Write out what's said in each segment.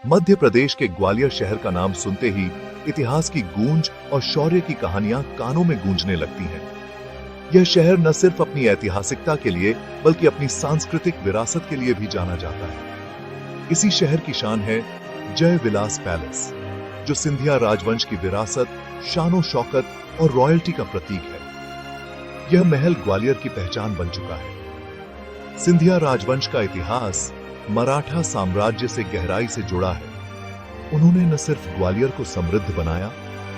मध्य प्रदेश के ग्वालियर शहर का नाम सुनते ही इतिहास की गूंज और शौर्य की कहानियां कानों में गूंजने लगती हैं। यह शहर न सिर्फ अपनी ऐतिहासिकता के लिए बल्कि अपनी सांस्कृतिक विरासत के लिए भी जाना जाता है। इसी शहर की शान है जय विलास पैलेस, जो सिंधिया राजवंश की विरासत, शानो शौकत और रॉयल्टी का प्रतीक है। यह महल ग्वालियर की पहचान बन चुका है। सिंधिया राजवंश का इतिहास मराठा साम्राज्य से गहराई से जुड़ा है। उन्होंने न सिर्फ ग्वालियर को समृद्ध बनाया,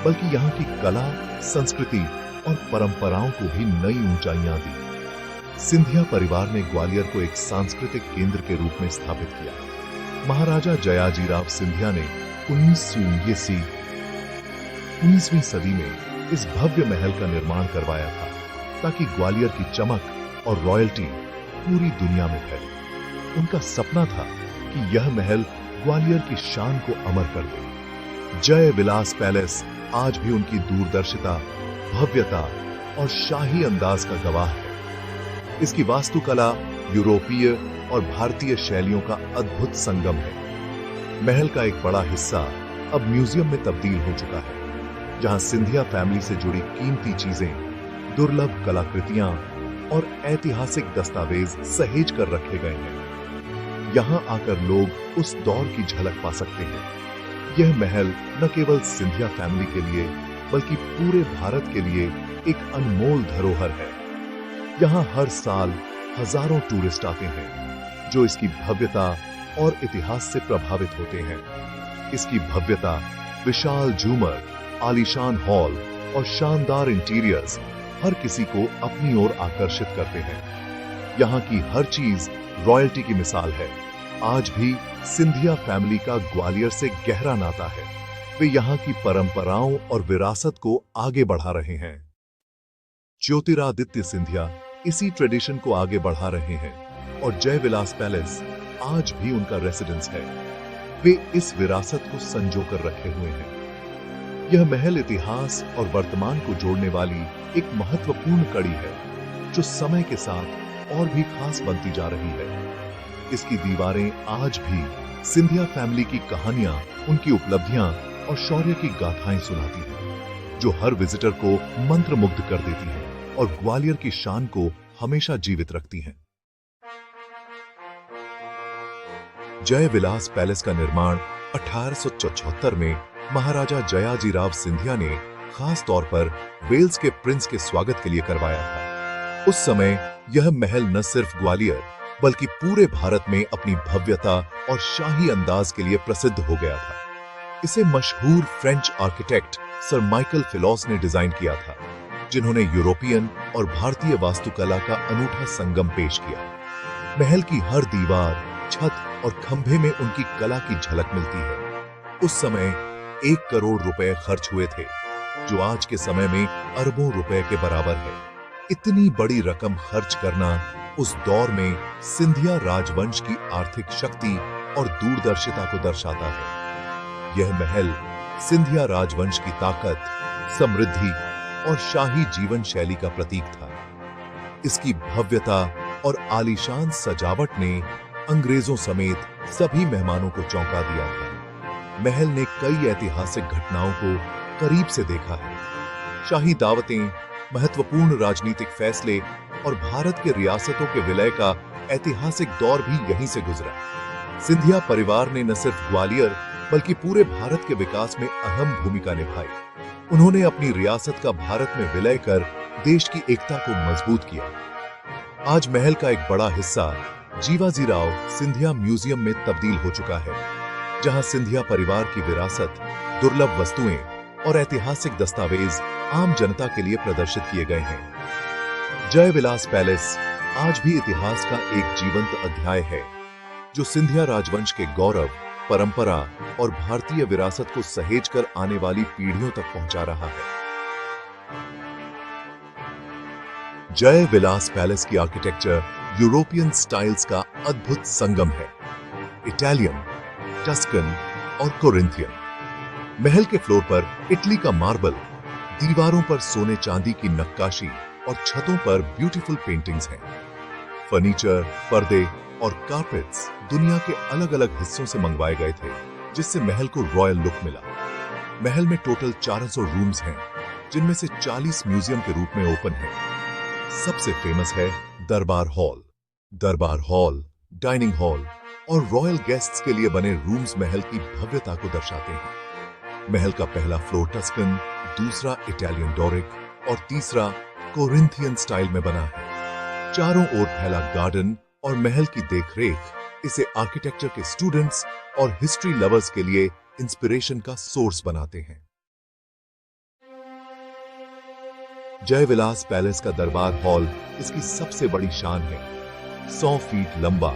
बल्कि यहाँ की कला, संस्कृति और परंपराओं को भी नई ऊंचाइयां दी। सिंधिया परिवार ने ग्वालियर को एक सांस्कृतिक केंद्र के रूप में स्थापित किया। महाराजा जयाजीराव सिंधिया ने 19वीं सदी में इस भव्य महल का निर्माण करवाया था, ताकि ग्वालियर की चमक और रॉयल्टी पूरी दुनिया में फैले। उनका सपना था कि यह महल ग्वालियर की शान को अमर कर दे। जय विलास पैलेस आज भी उनकी दूरदर्शिता, भव्यता और शाही अंदाज का गवाह है। इसकी वास्तुकला यूरोपीय और भारतीय शैलियों का अद्भुत संगम है। महल का एक बड़ा हिस्सा अब म्यूजियम में तब्दील हो चुका है, जहां सिंधिया फैमिली से जुड़ी कीमती चीजें, दुर्लभ कलाकृतियां और ऐतिहासिक दस्तावेज सहेज कर रखे गए हैं। यहां आकर लोग उस दौर की झलक पा सकते हैं। यह महल न केवल सिंधिया फैमिली के लिए बल्कि पूरे भारत के लिए एक अनमोल धरोहर है। यहां हर साल हजारों टूरिस्ट आते हैं, जो इसकी भव्यता और इतिहास से प्रभावित होते हैं। इसकी भव्यता, विशाल झूमर, आलीशान हॉल और शानदार इंटीरियर्स हर किसी को अपनी ओर आकर्षित करते हैं। यहाँ की हर चीज रॉयल्टी की मिसाल है। आज भी सिंधिया फैमिली का ग्वालियर से गहरा नाता है। वे यहाँ की परंपराओं और विरासत को आगे बढ़ा रहे हैं। ज्योतिरादित्य सिंधिया इसी ट्रेडिशन को आगे बढ़ा रहे हैं और जय विलास पैलेस आज भी उनका रेसिडेंस है। वे इस विरासत को संजो कर रखे हुए हैं। यह महल इतिहास और वर्तमान को जोड़ने वाली एक महत्वपूर्ण कड़ी है, जो समय के साथ और भी खास बनती जा रही है। इसकी दीवारें आज भी सिंधिया फैमिली की कहानियां, उनकी उपलब्धियां और शौर्य की गाथाएं सुनाती हैं, जो हर विजिटर को मंत्रमुग्ध कर देती हैं और ग्वालियर की शान को हमेशा जीवित रखती हैं। जय विलास पैलेस का निर्माण 1874 में महाराजा जयाजीराव सिंधिया ने खास तौर पर वेल्स के प्रिंस के स्वागत के लिए करवाया था। उस समय यह महल न सिर्फ ग्वालियर बल्कि पूरे भारत में अपनी भव्यता और शाही अंदाज के लिए प्रसिद्ध हो गया था। इसे मशहूर फ्रेंच आर्किटेक्ट सर माइकल फिलॉस ने डिजाइन किया था, जिन्होंने यूरोपियन और भारतीय वास्तुकला का अनूठा संगम पेश किया। महल की हर दीवार, छत और खंभे में उनकी कला की झलक मिलती है। उस समय 1 करोड़ रुपए खर्च हुए थे, जो आज के समय में अरबों रुपए के बराबर है। इतनी बड़ी रकम खर्च करना उस दौर में सिंधिया राजवंश की आर्थिक शक्ति और दूरदर्शिता को दर्शाता है। यह महल सिंधिया राजवंश की ताकत, समृद्धि और शाही जीवन शैली का प्रतीक था। इसकी भव्यता और आलीशान सजावट ने अंग्रेजों समेत सभी मेहमानों को चौंका दिया था। महल ने कई ऐतिहासिक घटनाओं को करीब से देखा है। शाही दावतें, महत्वपूर्ण राजनीतिक फैसले और भारत के रियासतों के विलय का ऐतिहासिक दौर भी यहीं से गुजरा। सिंधिया परिवार ने न सिर्फ ग्वालियर बल्कि पूरे भारत के विकास में अहम भूमिका निभाई। उन्होंने अपनी रियासत का भारत में विलय कर देश की एकता को मजबूत किया। आज महल का एक बड़ा हिस्सा जीवाजीराव सिंधिया म्यूजियम में तब्दील हो चुका है, जहां सिंधिया परिवार की विरासत, दुर्लभ वस्तुएं और ऐतिहासिक दस्तावेज आम जनता के लिए प्रदर्शित किए गए हैं। जय विलास पैलेस आज भी इतिहास का एक जीवंत अध्याय है, जो सिंधिया राजवंश के गौरव, परंपरा और भारतीय विरासत को सहेज कर आने वाली पीढ़ियों तक पहुंचा रहा है। जय विलास पैलेस की आर्किटेक्चर यूरोपियन स्टाइल्स का अद्भुत संगम है। इटालियन, टस्कन और कोरिंथियन। महल के फ्लोर पर इटली का मार्बल, दीवारों पर सोने चांदी की नक्काशी और छतों पर ब्यूटीफुल पेंटिंग्स हैं। फर्नीचर, पर्दे और कारपेट्स दुनिया के अलग अलग हिस्सों से मंगवाए गए थे, जिससे महल को रॉयल लुक मिला। महल में टोटल 400 रूम्स हैं, जिनमें से 40 म्यूजियम के रूप में ओपन हैं। सबसे फेमस है दरबार हॉल। दरबार हॉल, डाइनिंग हॉल और रॉयल गेस्ट्स के लिए बने रूम्स महल की भव्यता को दर्शाते हैं। महल का पहला फ्लोर टस्कन, दूसरा इटालियन डोरिक और तीसरा कोरिंथियन स्टाइल में बना है। चारों ओर फैला गार्डन और महल की देखरेख इसे आर्किटेक्चर के स्टूडेंट्स और हिस्ट्री लवर्स के लिए इंस्पिरेशन का सोर्स बनाते हैं। जयविलास पैलेस का दरबार हॉल इसकी सबसे बड़ी शान है। 100 फीट लंबा,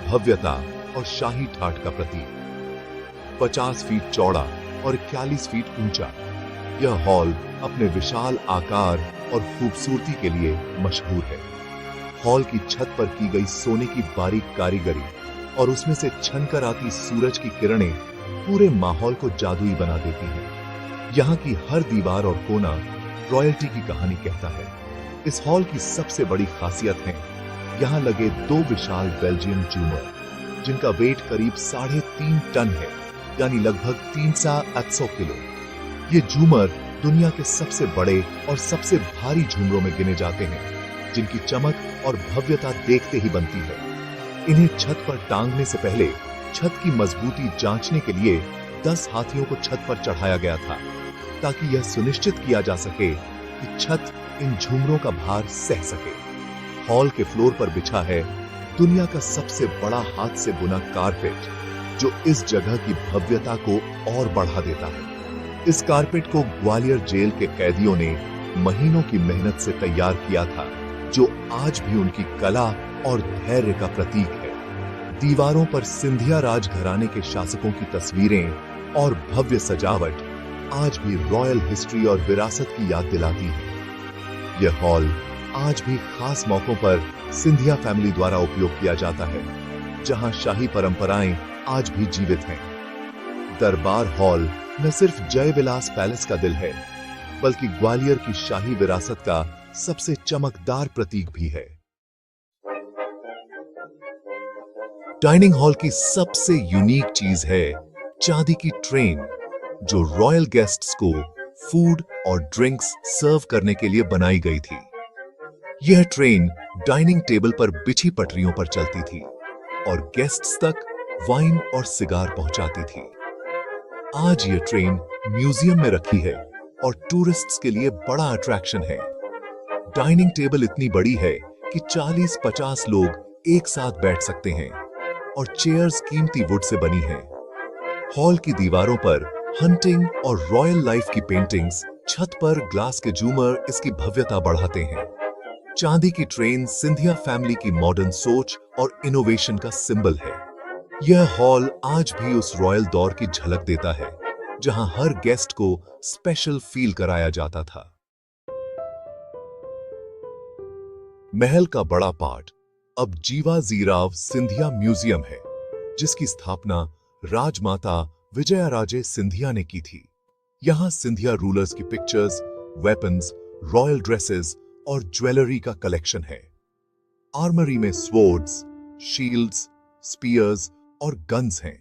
भव्यता और शाही ठाट का प्रतीक। 50 फीट चौड़ा और 41 फीट ऊंचा, यह हॉल अपने विशाल आकार और खूबसूरती के लिए मशहूर है। हॉल की छत पर की गई सोने की बारीक कारीगरी और उसमें से छनकर आती सूरज की किरणें पूरे माहौल को जादुई बना देती हैं। यहाँ की हर दीवार और कोना रॉयल्टी की कहानी कहता है। इस हॉल की सबसे बड़ी खासियत है यहाँ लगे 2 विशाल बेल्जियन जूमर, जिनका वेट करीब 3.5 टन है, यानी लगभग 300 किलो। ये झूमर दुनिया के सबसे बड़े और सबसे भारी झूमरों में गिने जाते हैं, जिनकी चमक और भव्यता देखते ही बनती है। इन्हें छत पर टांगने से पहले छत की मजबूती जांचने के लिए 10 हाथियों को छत पर चढ़ाया गया था, ताकि यह सुनिश्चित किया जा सके कि छत इन झूमरों का भार सह सके। हॉल के फ्लोर पर बिछा है दुनिया का सबसे बड़ा हाथ से बुना कारपेट, जो इस जगह की भव्यता को और बढ़ा देता है। इस कारपेट को ग्वालियर जेल के कैदियों ने महीनों की मेहनत से तैयार किया था, जो आज भी उनकी कला और धैर्य का प्रतीक है। दीवारों पर सिंधिया राजघराने के शासकों की तस्वीरें और भव्य सजावट आज भी रॉयल हिस्ट्री और विरासत की याद दिलाती है। यह हॉल आज भी खास मौकों पर सिंधिया फैमिली द्वारा उपयोग किया जाता है, जहां शाही परंपराएं आज भी जीवित हैं। दरबार हॉल न सिर्फ जयविलास पैलेस का दिल है, बल्कि ग्वालियर की शाही विरासत का सबसे चमकदार प्रतीक भी है। डाइनिंग हॉल की सबसे यूनिक चीज है चांदी की ट्रेन, जो रॉयल गेस्ट्स को फूड और ड्रिंक्स सर्व करने के लिए बनाई गई थी। यह ट्रेन डाइनिंग टेबल पर बिछी पटरियों पर चलती थी और गेस्ट्स तक वाइन और सिगार पहुंचाती थी। आज यह ट्रेन म्यूजियम में रखी है और टूरिस्ट्स के लिए बड़ा अट्रैक्शन है। डाइनिंग टेबल इतनी बड़ी है कि 40-50 लोग एक साथ बैठ सकते हैं और चेयर्स कीमती वुड से बनी हैं। हॉल की दीवारों पर हंटिंग और रॉयल लाइफ की पेंटिंग्स, छत पर ग्लास के झूमर इसकी भव्यता बढ़ाते हैं। चांदी की ट्रेन सिंधिया फैमिली की मॉडर्न सोच और इनोवेशन का सिंबल है। यह हॉल आज भी उस रॉयल दौर की झलक देता है, जहां हर गेस्ट को स्पेशल फील कराया जाता था। महल का बड़ा पार्ट अब जीवाजीराव सिंधिया म्यूजियम है, जिसकी स्थापना राजमाता विजयाराजे सिंधिया ने की थी। यहां सिंधिया रूलर्स की पिक्चर्स, वेपन्स, रॉयल ड्रेसेस और ज्वेलरी का कलेक्शन है। आर्मरी में स्वॉर्ड्स, शील्ड्स, स्पीयर्स और गन्स हैं,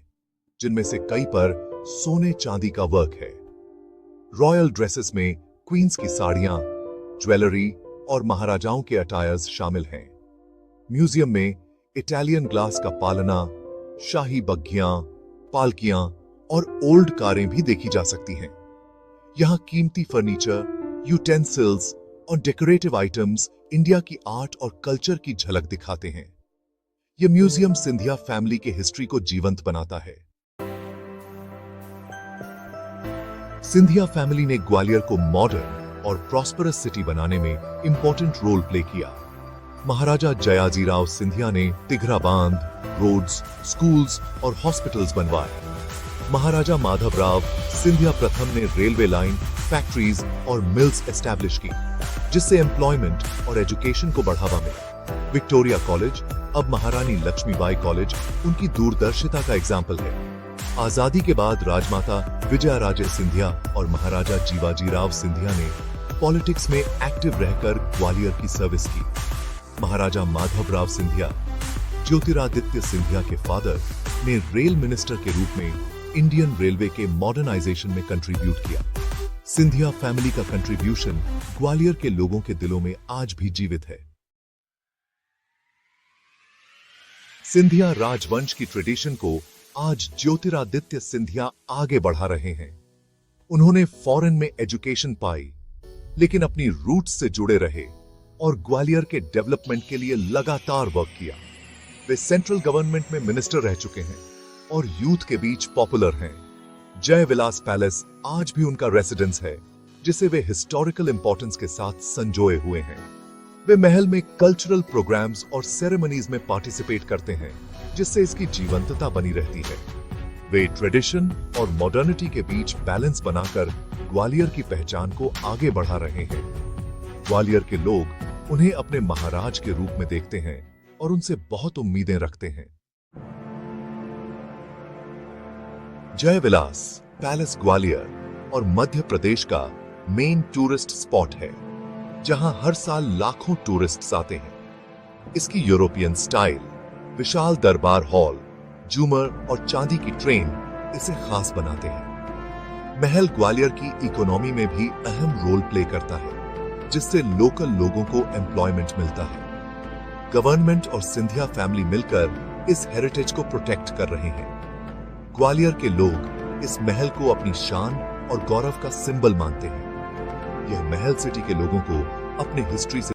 जिनमें से कई पर सोने चांदी का वर्क है। रॉयल ड्रेसेस में क्वींस की साड़ियां, ज्वेलरी और महाराजाओं के अटायर्स शामिल हैं। म्यूजियम में इटालियन ग्लास का पालना, शाही बग्घियां, पालकियां और ओल्ड कारें भी देखी जा सकती हैं। यहां कीमती फर्नीचर, यूटेंसिल्स और डेकोरेटिव आइटम्स इंडिया की आर्ट और कल्चर की झलक दिखाते हैं। यह म्यूजियम सिंधिया फैमिली के हिस्ट्री को जीवंत बनाता है। सिंधिया फैमिली ने ग्वालियर को मॉडर्न और प्रॉस्परस सिटी बनाने में इंपॉर्टेंट रोल प्ले किया। महाराजा जयाजीराव सिंधिया ने तिघरा बांध, रोड्स, स्कूल्स और हॉस्पिटल्स बनवाए। महाराजा माधवराव सिंधिया प्रथम ने रेलवे लाइन, फैक्ट्रीज और मिल्स एस्टैब्लिश की, जिससे एम्प्लॉयमेंट और एजुकेशन को बढ़ावा मिला। विक्टोरिया कॉलेज, अब महारानी लक्ष्मीबाई कॉलेज, उनकी दूरदर्शिता का एग्जाम्पल है। आजादी के बाद राजमाता विजयाराजे सिंधिया और महाराजा जीवाजीराव सिंधिया ने पॉलिटिक्स में एक्टिव रहकर ग्वालियर की सर्विस की। महाराजा माधवराव सिंधिया, ज्योतिरादित्य सिंधिया के फादर, ने रेल मिनिस्टर के रूप में इंडियन रेलवे के मॉडर्नाइजेशन में कंट्रीब्यूट किया। सिंधिया फैमिली का कंट्रीब्यूशन ग्वालियर के लोगों के दिलों में आज भी जीवित है। सिंधिया राजवंश की ट्रेडिशन को आज ज्योतिरादित्य सिंधिया आगे बढ़ा रहे हैं। उन्होंने फॉरेन में एजुकेशन पाई, लेकिन अपनी रूट्स से जुड़े रहे और ग्वालियर के डेवलपमेंट के लिए लगातार वर्क किया। वे सेंट्रल गवर्नमेंट में मिनिस्टर रह चुके हैं और यूथ के बीच पॉपुलर हैं। जय विलास पैलेस आज भी उनका रेसिडेंस है, जिसे वे हिस्टोरिकल इंपॉर्टेंस के साथ संजोए हुए हैं। वे महल में कल्चरल प्रोग्राम्स और सेरेमनीज में पार्टिसिपेट करते हैं, जिससे इसकी जीवंतता बनी रहती है। वे ट्रेडिशन और मॉडर्निटी के बीच बैलेंस बनाकर ग्वालियर की पहचान को आगे बढ़ा रहे हैं। ग्वालियर के लोग उन्हें अपने महाराज के रूप में देखते हैं और उनसे बहुत उम्मीदें रखते हैं। जय विलास पैलेस ग्वालियर और मध्य प्रदेश का मेन टूरिस्ट स्पॉट है, जहां हर साल लाखों टूरिस्ट्स आते हैं। इसकी यूरोपियन स्टाइल, विशाल दरबार हॉल, झूमर और चांदी की ट्रेन इसे खास बनाते हैं। महल ग्वालियर की इकोनॉमी में भी अहम रोल प्ले करता है, जिससे लोकल लोगों को एम्प्लॉयमेंट मिलता है। गवर्नमेंट और सिंधिया फैमिली मिलकर इस हेरिटेज को प्रोटेक्ट कर रहे हैं। ग्वालियर के लोग इस महल को अपनी शान और गौरव का सिंबल मानते हैं। यह महल सिटी के लोगों को अपने हिस्ट्री से